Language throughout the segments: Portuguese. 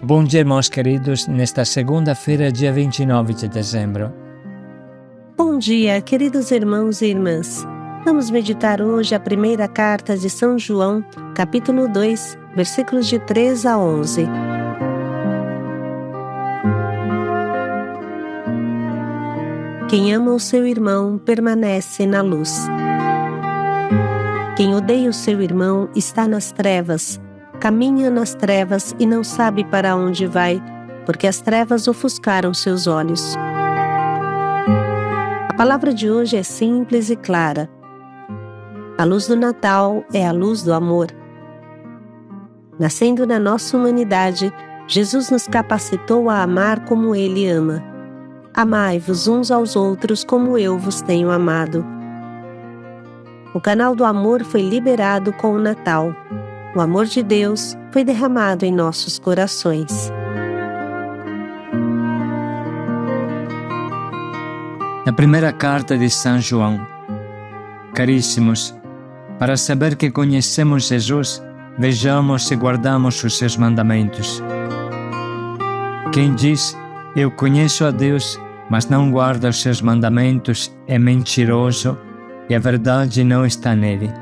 Bom dia, irmãos queridos, nesta segunda-feira, dia 29 de dezembro. Bom dia, queridos irmãos e irmãs. Vamos meditar hoje a primeira carta de São João, capítulo 2, versículos de 3 a 11. Quem ama o seu irmão permanece na luz. Quem odeia o seu irmão está nas trevas, caminha nas trevas e não sabe para onde vai, porque as trevas ofuscaram seus olhos. A palavra de hoje é simples e clara. A luz do Natal é a luz do amor. Nascendo na nossa humanidade, Jesus nos capacitou a amar como Ele ama. Amai-vos uns aos outros como eu vos tenho amado. O canal do amor foi liberado com o Natal. O amor de Deus foi derramado em nossos corações. Na primeira carta de São João. Caríssimos, para saber que conhecemos Jesus, vejamos e guardamos os seus mandamentos. Quem diz, eu conheço a Deus, mas não guarda os seus mandamentos, é mentiroso e a verdade não está nele.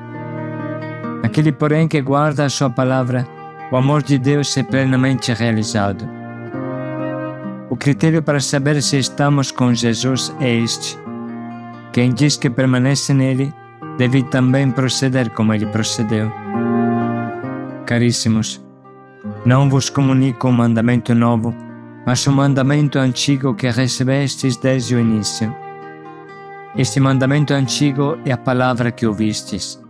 Aquele, porém, que guarda a sua palavra, o amor de Deus é plenamente realizado. O critério para saber se estamos com Jesus é este. Quem diz que permanece nele, deve também proceder como ele procedeu. Caríssimos, não vos comunico um mandamento novo, mas um mandamento antigo que recebestes desde o início. Este mandamento antigo é a palavra que ouvistes.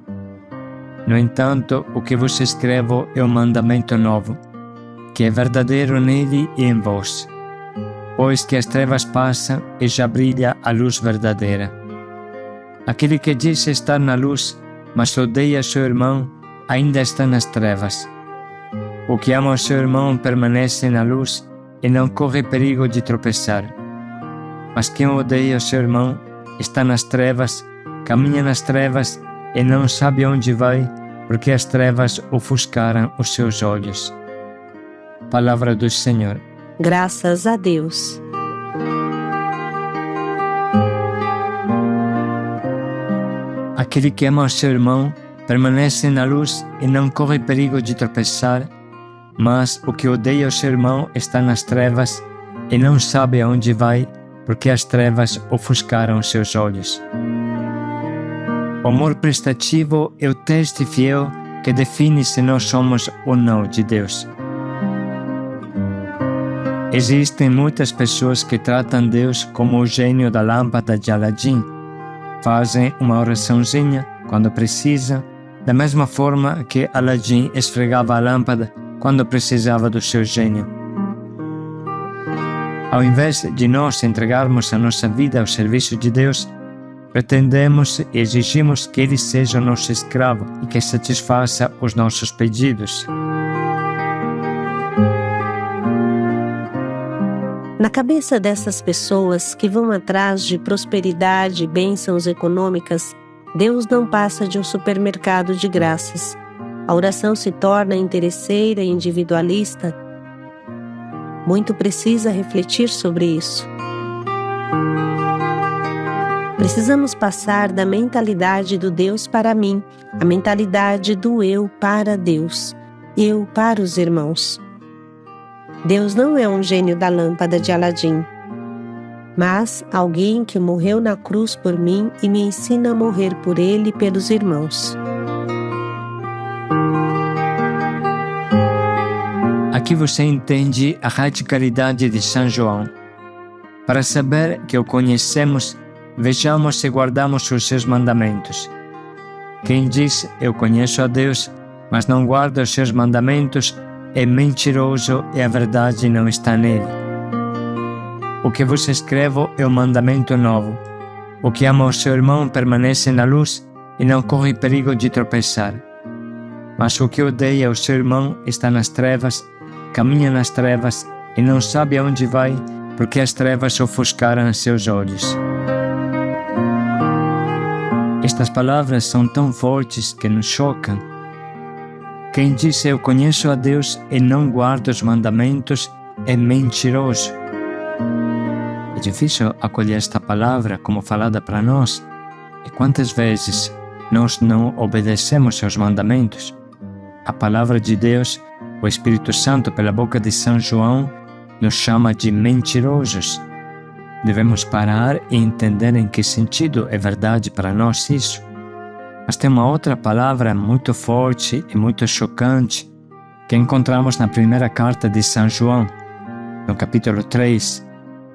No entanto, o que vos escrevo é um mandamento novo, que é verdadeiro nele e em vós, pois que as trevas passam e já brilha a luz verdadeira. Aquele que diz estar na luz, mas odeia seu irmão, ainda está nas trevas. O que ama o seu irmão permanece na luz e não corre perigo de tropeçar. Mas quem odeia o seu irmão está nas trevas, caminha nas trevas e não sabe onde vai, porque as trevas ofuscaram os seus olhos. Palavra do Senhor. Graças a Deus. Aquele que ama o seu irmão permanece na luz e não corre perigo de tropeçar, mas o que odeia o seu irmão está nas trevas e não sabe aonde vai, porque as trevas ofuscaram os seus olhos. O amor prestativo é o teste fiel que define se nós somos ou não de Deus. Existem muitas pessoas que tratam Deus como o gênio da lâmpada de Aladim. Fazem uma oraçãozinha quando precisa, da mesma forma que Aladim esfregava a lâmpada quando precisava do seu gênio. Ao invés de nós entregarmos a nossa vida ao serviço de Deus, pretendemos e exigimos que Ele seja o nosso escravo e que satisfaça os nossos pedidos. Na cabeça dessas pessoas que vão atrás de prosperidade e bênçãos econômicas, Deus não passa de um supermercado de graças. A oração se torna interesseira e individualista. Muito precisa refletir sobre isso. Precisamos passar da mentalidade do Deus para mim, à mentalidade do eu para Deus, eu para os irmãos. Deus não é um gênio da lâmpada de Aladim, mas alguém que morreu na cruz por mim e me ensina a morrer por Ele e pelos irmãos. Aqui você entende a radicalidade de São João. Para saber que o conhecemos, vejamos se guardamos os seus mandamentos. Quem diz, eu conheço a Deus, mas não guarda os seus mandamentos, é mentiroso e a verdade não está nele. O que vos escrevo é um mandamento novo. O que ama o seu irmão permanece na luz e não corre perigo de tropeçar. Mas o que odeia o seu irmão está nas trevas, caminha nas trevas e não sabe aonde vai, porque as trevas ofuscaram seus olhos. Estas palavras são tão fortes que nos chocam. Quem diz eu conheço a Deus e não guarda os mandamentos é mentiroso. É difícil acolher esta palavra como falada para nós. E quantas vezes nós não obedecemos aos mandamentos? A palavra de Deus, o Espírito Santo, pela boca de São João, nos chama de mentirosos. Devemos parar e entender em que sentido é verdade para nós isso. Mas tem uma outra palavra muito forte e muito chocante que encontramos na primeira carta de São João, no capítulo 3.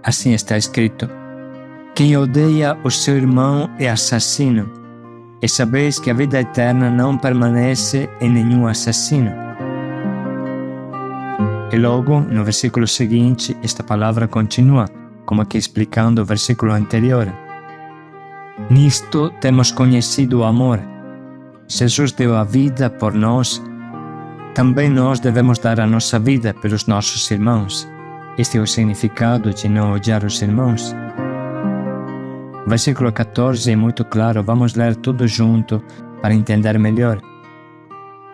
Assim está escrito: quem odeia o seu irmão é assassino, e sabeis que a vida eterna não permanece em nenhum assassino. E logo, no versículo seguinte, esta palavra continua, como aqui explicando o versículo anterior. Nisto temos conhecido o amor. Jesus deu a vida por nós. Também nós devemos dar a nossa vida pelos nossos irmãos. Este é o significado de não odiar os irmãos. O versículo 14 é muito claro, vamos ler tudo junto para entender melhor.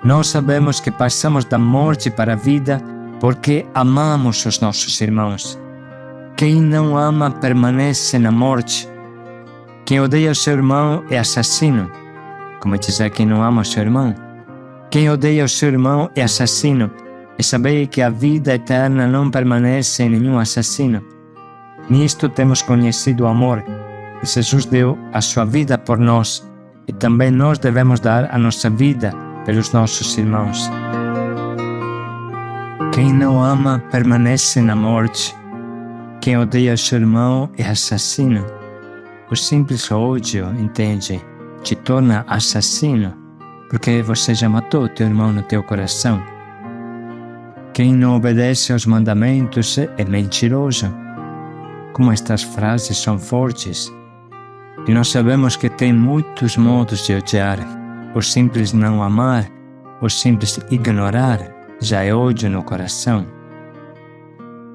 Nós sabemos que passamos da morte para a vida porque amamos os nossos irmãos. Quem não ama permanece na morte. Quem odeia o seu irmão é assassino. Como dizer quem não ama o seu irmão? Quem odeia o seu irmão é assassino. E sabei que a vida eterna não permanece em nenhum assassino. Nisto temos conhecido o amor. Jesus deu a sua vida por nós. E também nós devemos dar a nossa vida pelos nossos irmãos. Quem não ama permanece na morte. Quem odeia o seu irmão é assassino. O simples ódio, entende, te torna assassino, porque você já matou teu irmão no teu coração. Quem não obedece aos mandamentos é mentiroso. Como estas frases são fortes. E nós sabemos que tem muitos modos de odiar. O simples não amar, o simples ignorar, já é ódio no coração.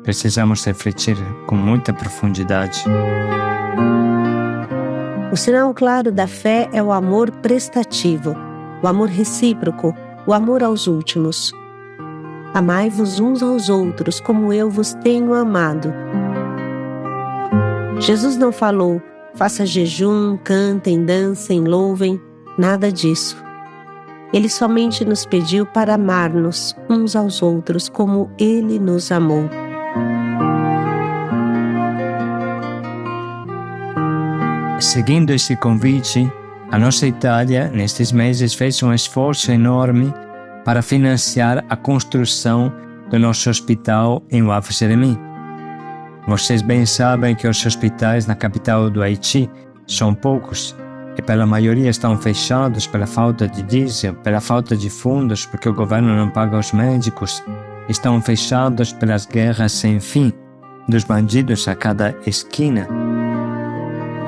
Precisamos refletir com muita profundidade. O sinal claro da fé é o amor prestativo, o amor recíproco, o amor aos últimos. Amai-vos uns aos outros como eu vos tenho amado. Jesus não falou, faça jejum, cantem, dancem, louvem, nada disso. Ele somente nos pediu para amar-nos uns aos outros como Ele nos amou. Seguindo esse convite, a nossa Itália, nestes meses, fez um esforço enorme para financiar a construção do nosso hospital em Waf Jeremim. Vocês bem sabem que os hospitais na capital do Haiti são poucos e pela maioria estão fechados pela falta de diesel, pela falta de fundos, porque o governo não paga os médicos. Estão fechados pelas guerras sem fim, dos bandidos a cada esquina.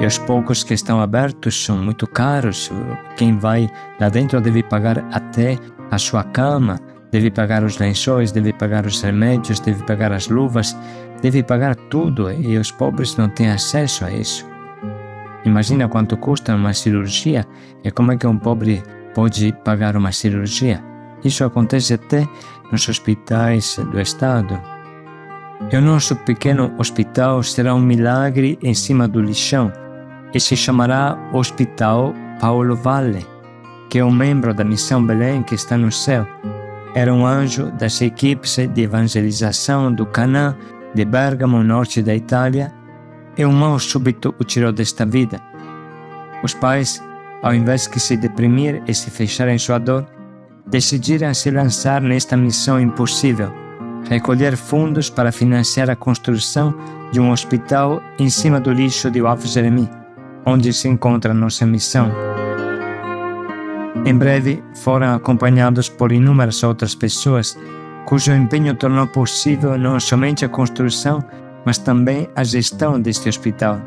E os poucos que estão abertos são muito caros. Quem vai lá dentro deve pagar até a sua cama, deve pagar os lençóis, deve pagar os remédios, deve pagar as luvas, deve pagar tudo e os pobres não têm acesso a isso. Imagina quanto custa uma cirurgia e como é que um pobre pode pagar uma cirurgia. Isso acontece até nos hospitais do Estado. E o nosso pequeno hospital será um milagre em cima do lixão e se chamará Hospital Paulo Valle, que é um membro da Missão Belém que está no céu. Era um anjo das equipes de evangelização do Canaã, de Bérgamo, norte da Itália, e um mal súbito o tirou desta vida. Os pais, ao invés de se deprimir e se fechar em sua dor, decidiram se lançar nesta missão impossível, recolher fundos para financiar a construção de um hospital em cima do lixo de Waf Jeremim, onde se encontra a nossa missão. Em breve, foram acompanhados por inúmeras outras pessoas, cujo empenho tornou possível não somente a construção, mas também a gestão deste hospital.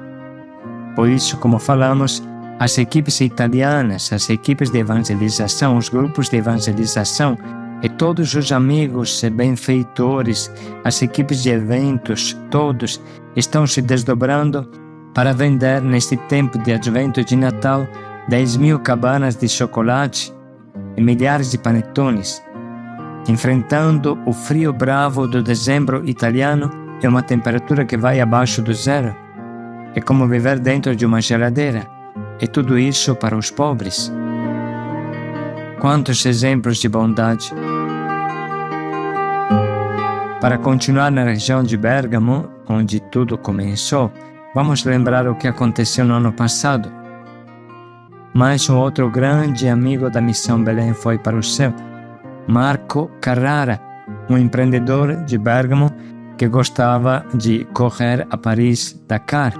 Por isso, como falamos, as equipes italianas, as equipes de evangelização, os grupos de evangelização e todos os amigos e benfeitores, as equipes de eventos, todos estão se desdobrando para vender neste tempo de advento de Natal 10.000 cabanas de chocolate e milhares de panetones, enfrentando o frio bravo do dezembro italiano e uma temperatura que vai abaixo do zero. É como viver dentro de uma geladeira, e tudo isso para os pobres. Quantos exemplos de bondade! Para continuar na região de Bergamo, onde tudo começou, vamos lembrar o que aconteceu no ano passado. Mais um outro grande amigo da Missão Belém foi para o céu, Marco Carrara, um empreendedor de Bergamo que gostava de correr a Paris-Dakar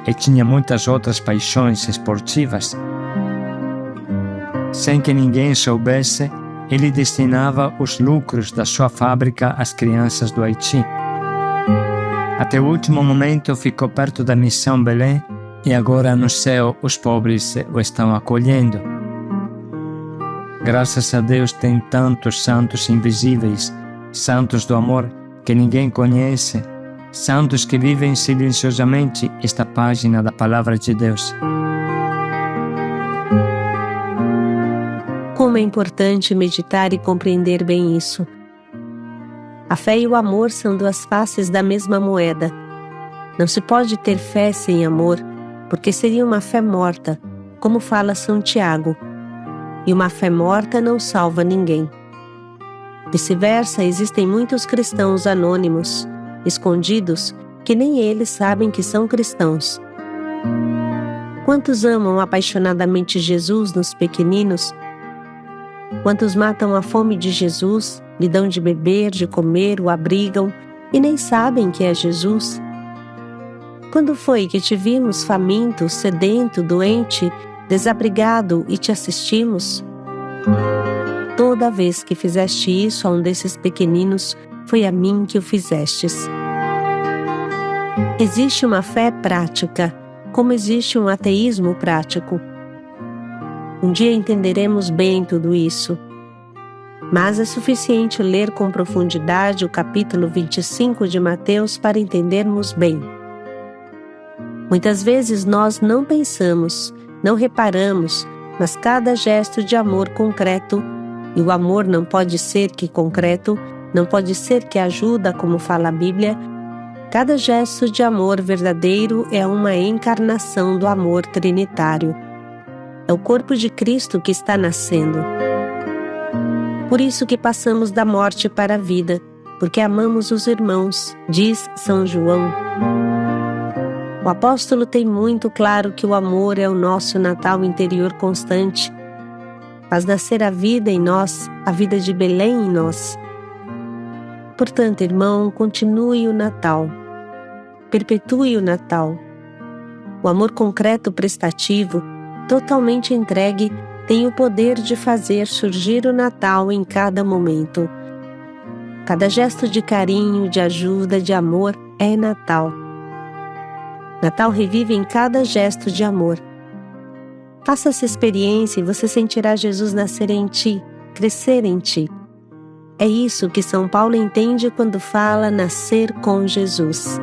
e tinha muitas outras paixões esportivas. Sem que ninguém soubesse, ele destinava os lucros da sua fábrica às crianças do Haiti. Até o último momento ficou perto da Missão Belém e agora no céu os pobres o estão acolhendo. Graças a Deus tem tantos santos invisíveis, santos do amor que ninguém conhece, santos que vivem silenciosamente esta página da Palavra de Deus. Como é importante meditar e compreender bem isso. A fé e o amor são duas faces da mesma moeda. Não se pode ter fé sem amor, porque seria uma fé morta, como fala São Tiago. E uma fé morta não salva ninguém. Vice-versa, existem muitos cristãos anônimos, escondidos, que nem eles sabem que são cristãos. Quantos amam apaixonadamente Jesus nos pequeninos? Quantos matam a fome de Jesus, lhe dão de beber, de comer, o abrigam e nem sabem que é Jesus? Quando foi que te vimos faminto, sedento, doente, desabrigado e te assistimos? Toda vez que fizeste isso a um desses pequeninos, foi a mim que o fizestes. Existe uma fé prática, como existe um ateísmo prático. Um dia entenderemos bem tudo isso. Mas é suficiente ler com profundidade o capítulo 25 de Mateus para entendermos bem. Muitas vezes nós não pensamos, não reparamos, mas cada gesto de amor concreto, e o amor não pode ser que concreto, não pode ser que ajuda, como fala a Bíblia, cada gesto de amor verdadeiro é uma encarnação do amor trinitário. É o corpo de Cristo que está nascendo. Por isso que passamos da morte para a vida, porque amamos os irmãos, diz São João. O apóstolo tem muito claro que o amor é o nosso Natal interior constante. Faz nascer a vida em nós, a vida de Belém em nós. Portanto, irmão, continue o Natal. Perpetue o Natal. O amor concreto prestativo, totalmente entregue, tem o poder de fazer surgir o Natal em cada momento. Cada gesto de carinho, de ajuda, de amor é Natal. Natal revive em cada gesto de amor. Faça essa experiência e você sentirá Jesus nascer em ti, crescer em ti. É isso que São Paulo entende quando fala nascer com Jesus.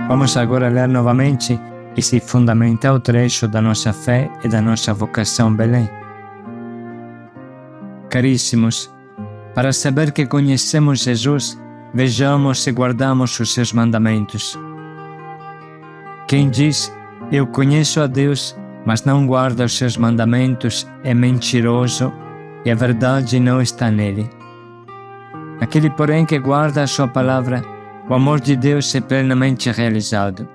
Vamos agora ler novamente esse fundamental trecho da nossa fé e da nossa vocação Belém. Caríssimos, para saber que conhecemos Jesus, vejamos e guardamos os seus mandamentos. Quem diz, eu conheço a Deus, mas não guarda os seus mandamentos, é mentiroso e a verdade não está nele. Aquele, porém, que guarda a sua palavra, o amor de Deus é plenamente realizado.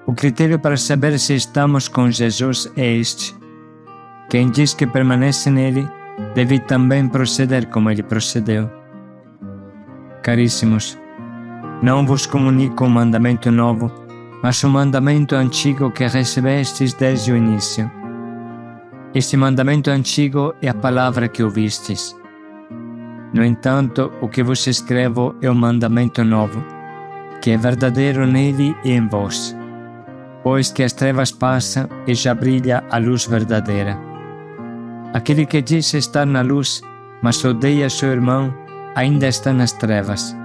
O critério para saber se estamos com Jesus é este. Quem diz que permanece nele, deve também proceder como ele procedeu. Caríssimos, não vos comunico um mandamento novo, mas um mandamento antigo que recebestes desde o início. Este mandamento antigo é a palavra que ouvistes. No entanto, o que vos escrevo é um mandamento novo, que é verdadeiro nele e em vós, pois que as trevas passam e já brilha a luz verdadeira. Aquele que diz estar na luz, mas odeia seu irmão, ainda está nas trevas.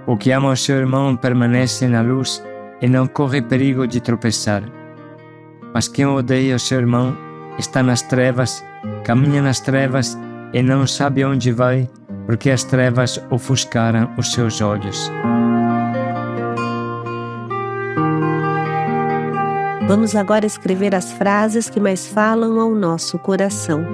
O que ama o seu irmão permanece na luz e não corre perigo de tropeçar. Mas quem odeia o seu irmão está nas trevas caminha nas trevas e não sabe onde vai, porque as trevas ofuscaram os seus olhos. Vamos agora escrever as frases que mais falam ao nosso coração.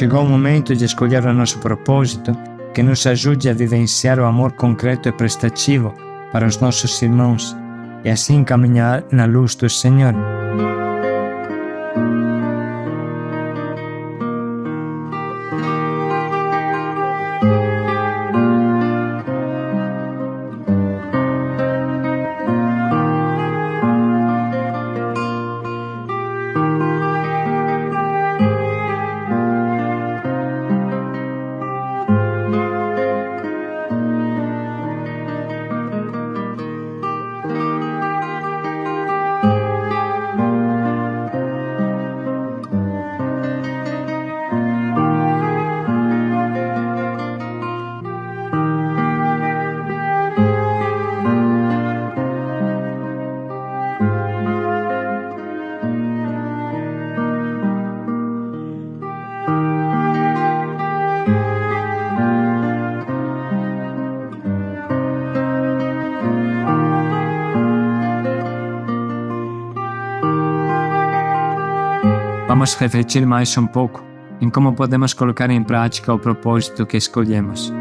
Chegou o momento de escolher o nosso propósito, que nos ajude a vivenciar o amor concreto e prestativo para os nossos irmãos e assim caminhar na luz do Senhor. Vamos refletir mais um pouco em como podemos colocar em prática o propósito que escolhemos.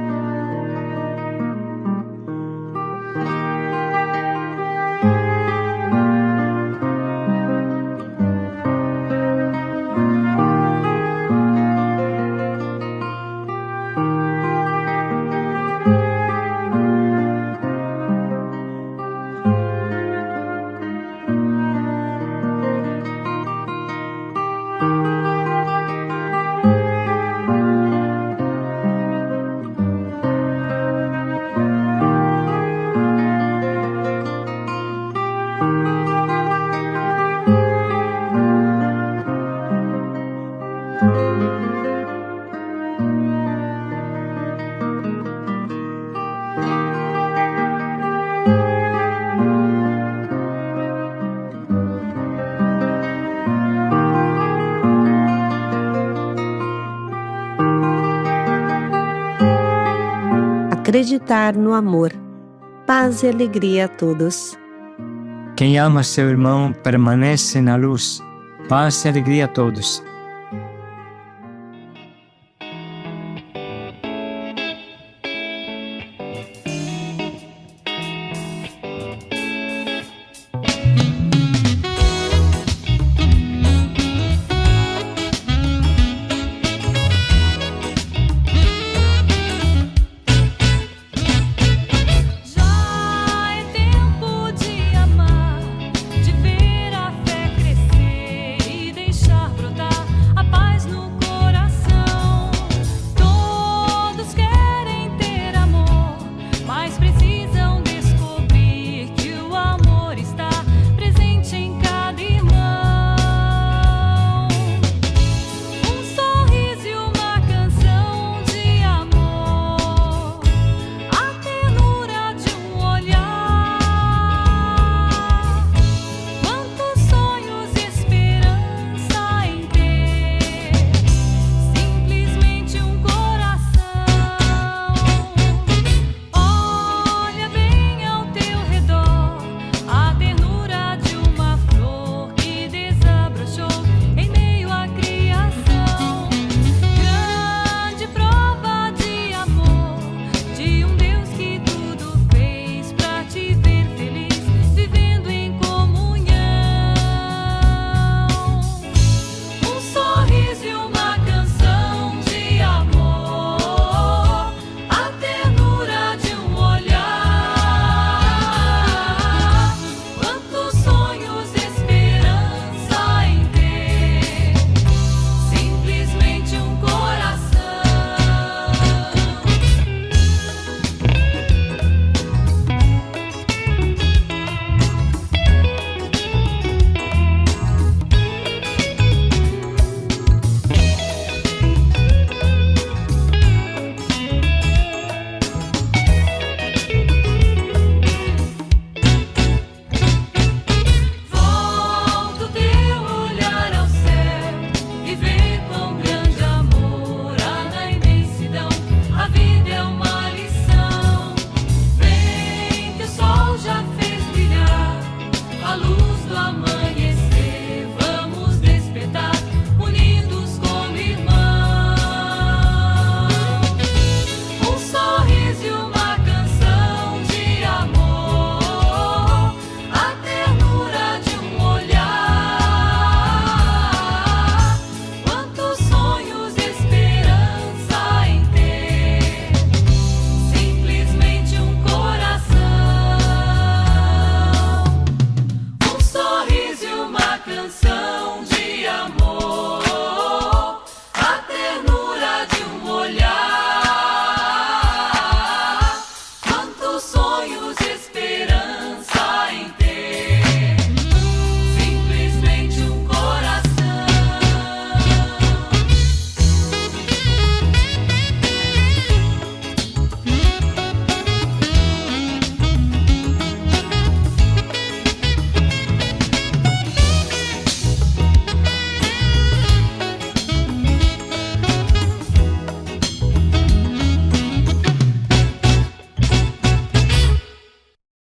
Acreditar no amor. Paz e alegria a todos. Quem ama seu irmão permanece na luz. Paz e alegria a todos.